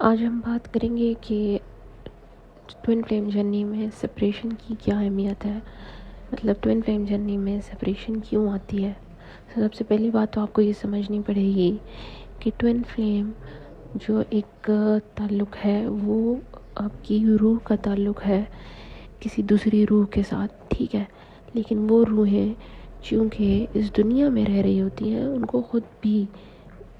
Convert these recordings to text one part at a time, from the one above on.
آج ہم بات کریں گے کہ ٹوین فلیم جرنی میں سپریشن کی کیا اہمیت ہے، مطلب ٹوین فلیم جرنی میں سپریشن کیوں آتی ہے۔ سب سے پہلی بات تو آپ کو یہ سمجھنی پڑے گی کہ ٹوین فلیم جو ایک تعلق ہے وہ آپ کی روح کا تعلق ہے کسی دوسری روح کے ساتھ، ٹھیک ہے، لیکن وہ روحیں چونکہ اس دنیا میں رہ رہی ہوتی ہیں ان کو خود بھی،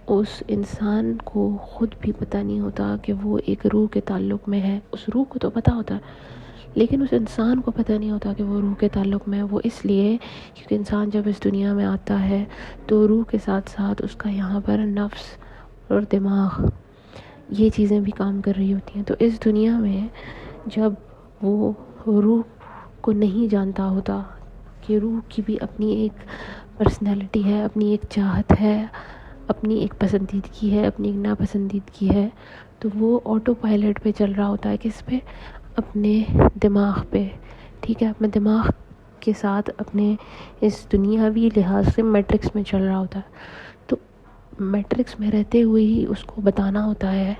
اس انسان کو خود بھی پتہ نہیں ہوتا کہ وہ ایک روح کے تعلق میں ہے۔ اس روح کو تو پتہ ہوتا ہے لیکن اس انسان کو پتہ نہیں ہوتا کہ وہ روح کے تعلق میں ہے۔ وہ اس لیے کیونکہ انسان جب اس دنیا میں آتا ہے تو روح کے ساتھ ساتھ اس کا یہاں پر نفس اور دماغ یہ چیزیں بھی کام کر رہی ہوتی ہیں۔ تو اس دنیا میں جب وہ روح کو نہیں جانتا ہوتا کہ روح کی بھی اپنی ایک پرسنالٹی ہے، اپنی ایک چاہت ہے، اپنی ایک پسندیدگی ہے، اپنی ایک ناپسندیدگی ہے، تو وہ آٹو پائلٹ پہ چل رہا ہوتا ہے۔ کس پہ؟ اپنے دماغ پہ، ٹھیک ہے، اپنے دماغ کے ساتھ اپنے اس دنیاوی لحاظ سے میٹرکس میں چل رہا ہوتا ہے۔ تو میٹرکس میں رہتے ہوئے ہی اس کو بتانا ہوتا ہے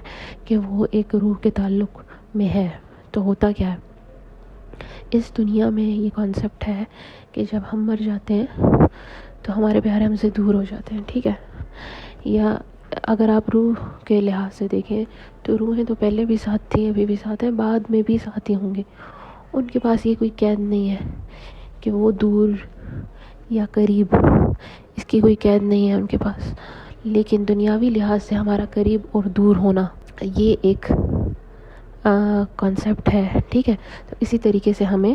کہ وہ ایک روح کے تعلق میں ہے۔ تو ہوتا کیا ہے اس دنیا میں، یہ کانسیپٹ ہے کہ جب ہم مر جاتے ہیں تو ہمارے پیارے ہم سے دور ہو جاتے ہیں، ٹھیک ہے، یا اگر آپ روح کے لحاظ سے دیکھیں تو روحیں تو پہلے بھی ساتھ تھیں، ابھی بھی ساتھ ہیں، بعد میں بھی ساتھ ہی ہوں گے۔ ان کے پاس یہ کوئی قید نہیں ہے کہ وہ دور یا قریب، اس کی کوئی قید نہیں ہے ان کے پاس۔ لیکن دنیاوی لحاظ سے ہمارا قریب اور دور ہونا یہ ایک کانسیپٹ ہے، ٹھیک ہے۔ تو اسی طریقے سے ہمیں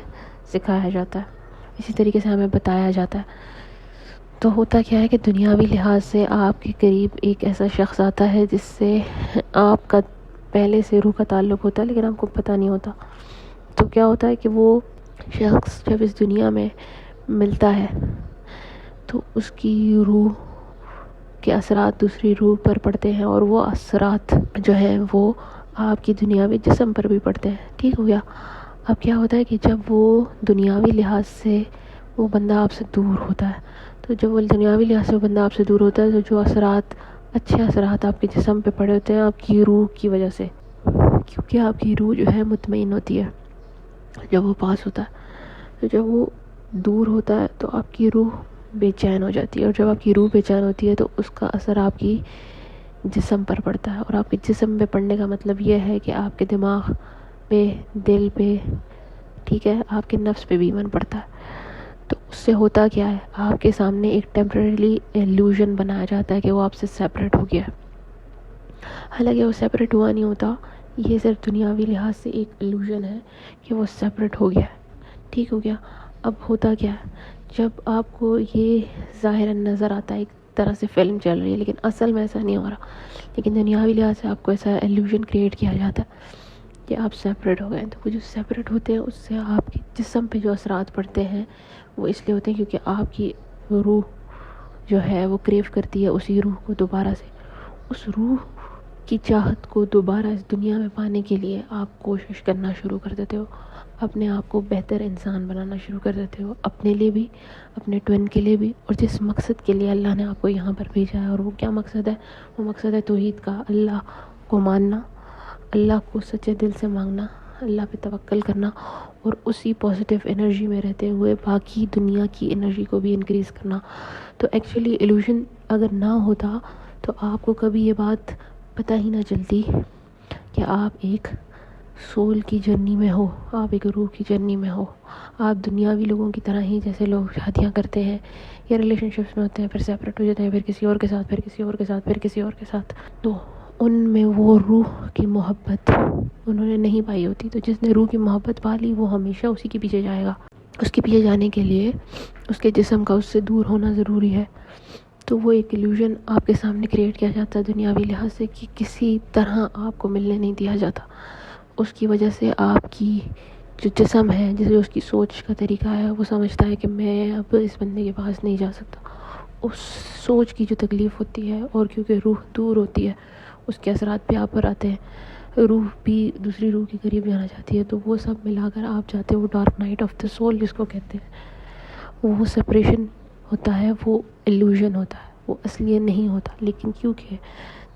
سکھایا جاتا ہے، اسی طریقے سے ہمیں بتایا جاتا ہے۔ تو ہوتا کیا ہے کہ دنیاوی لحاظ سے آپ کے قریب ایک ایسا شخص آتا ہے جس سے آپ کا پہلے سے روح کا تعلق ہوتا ہے لیکن آپ کو پتہ نہیں ہوتا۔ تو کیا ہوتا ہے کہ وہ شخص جب اس دنیا میں ملتا ہے تو اس کی روح کے اثرات دوسری روح پر پڑتے ہیں اور وہ اثرات جو ہیں وہ آپ کی دنیاوی جسم پر بھی پڑتے ہیں، ٹھیک ہو گیا۔ اب کیا ہوتا ہے کہ جب وہ دنیاوی لحاظ سے وہ بندہ آپ سے دور ہوتا ہے، تو جب وہ دنیاوی لحاظ سے وہ بندہ آپ سے دور ہوتا ہے تو جو اثرات، اچھے اثرات آپ کے جسم پہ پڑے ہوتے ہیں آپ کی روح کی وجہ سے، کیونکہ آپ کی روح جو ہے مطمئن ہوتی ہے جب وہ پاس ہوتا ہے۔ تو جب وہ دور ہوتا ہے تو آپ کی روح بے چین ہو جاتی ہے، اور جب آپ کی روح بے چین ہوتی ہے تو اس کا اثر آپ کی جسم پر پڑتا ہے، اور آپ کے جسم پہ پڑنے کا مطلب یہ ہے کہ آپ کے دماغ پہ، دل پہ، ٹھیک ہے، آپ کے نفس پہ بھی ایون پڑتا ہے۔ تو اس سے ہوتا کیا ہے، آپ کے سامنے ایک ٹیمپریریلی ایلیوژن بنایا جاتا ہے کہ وہ آپ سے سیپریٹ ہو گیا ہے، حالانکہ وہ سیپریٹ ہوا نہیں ہوتا۔ یہ صرف دنیاوی لحاظ سے ایک ایلیوژن ہے کہ وہ سیپریٹ ہو گیا ہے، ٹھیک ہو گیا۔ اب ہوتا کیا ہے، جب آپ کو یہ ظاہراً نظر آتا ہے ایک طرح سے فلم چل رہی ہے لیکن اصل میں ایسا نہیں ہو رہا، لیکن دنیاوی لحاظ سے آپ کو ایسا ایلیوژن کریٹ کیا جاتا ہے کہ آپ سیپریٹ ہو گئے ہیں۔ تو وہ جو سیپریٹ ہوتے ہیں اس سے آپ کے جسم پہ جو اثرات پڑتے ہیں وہ اس لیے ہوتے ہیں کیونکہ آپ کی روح جو ہے وہ کریو کرتی ہے اسی روح کو دوبارہ سے، اس روح کی چاہت کو دوبارہ اس دنیا میں پانے کے لیے آپ کوشش کرنا شروع کر دیتے ہو، اپنے آپ کو بہتر انسان بنانا شروع کر دیتے ہو، اپنے لیے بھی، اپنے ٹوین کے لیے بھی، اور جس مقصد کے لیے اللہ نے آپ کو یہاں پر بھیجا ہے۔ اور وہ کیا مقصد ہے؟ وہ مقصد ہے توحید کا، اللہ کو ماننا، اللہ کو سچے دل سے مانگنا، اللہ پہ توکل کرنا، اور اسی پازیٹیو انرجی میں رہتے ہوئے باقی دنیا کی انرجی کو بھی انکریز کرنا۔ تو ایکچولی ایلیوژن اگر نہ ہوتا تو آپ کو کبھی یہ بات پتہ ہی نہ چلتی کہ آپ ایک سول کی جرنی میں ہو، آپ ایک روح کی جرنی میں ہو۔ آپ دنیاوی لوگوں کی طرح ہی جیسے لوگ شادیاں کرتے ہیں یا ریلیشن شپس میں ہوتے ہیں، پھر سیپریٹ ہو جاتے ہیں، پھر کسی اور کے ساتھ، پھر کسی اور کے ساتھ، پھر کسی اور کے ساتھ، تو ان میں وہ روح کی محبت انہوں نے نہیں پائی ہوتی۔ تو جس نے روح کی محبت پا لی وہ ہمیشہ اسی کے پیچھے جائے گا۔ اس کے پیچھے جانے کے لیے اس کے جسم کا اس سے دور ہونا ضروری ہے۔ تو وہ ایک ایلیوژن آپ کے سامنے کریٹ کیا جاتا ہے دنیاوی لحاظ سے کہ کسی طرح آپ کو ملنے نہیں دیا جاتا۔ اس کی وجہ سے آپ کی جو جسم ہے، جسے اس کی سوچ کا طریقہ ہے، وہ سمجھتا ہے کہ میں اب اس بندے کے پاس نہیں جا سکتا۔ اس سوچ کی جو تکلیف ہوتی ہے، اور کیونکہ روح دور ہوتی ہے اس کے اثرات بھی آپ پر آتے ہیں، روح بھی دوسری روح کے قریب جانا چاہتی ہے، تو وہ سب ملا کر آپ جاتے ہیں وہ dark night of the civil جس کو کہتے ہیں، وہ سپریشن ہوتا ہے، وہ ایلیوژن ہوتا ہے، وہ اصلیت نہیں ہوتا۔ لیکن کیونکہ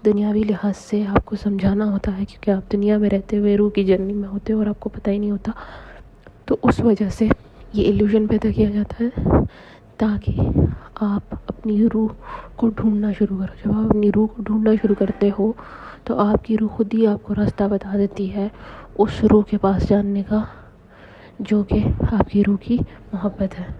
دنیاوی لحاظ سے آپ کو سمجھانا ہوتا ہے، کیونکہ آپ دنیا میں رہتے ہوئے روح کی جرنی میں ہوتے ہو اور آپ کو پتہ ہی نہیں ہوتا. تو اس وجہ سے یہ ایلیوژن پیدا کیا جاتا ہے تاکہ آپ اپنی روح کو ڈھونڈنا شروع کرو. جب آپ اپنی روح کو ڈھونڈنا شروع کرتے ہو تو آپ کی روح خود ہی آپ کو راستہ بتا دیتی ہے اس روح کے پاس جاننے کا جو کہ آپ کی روح کی محبت ہے.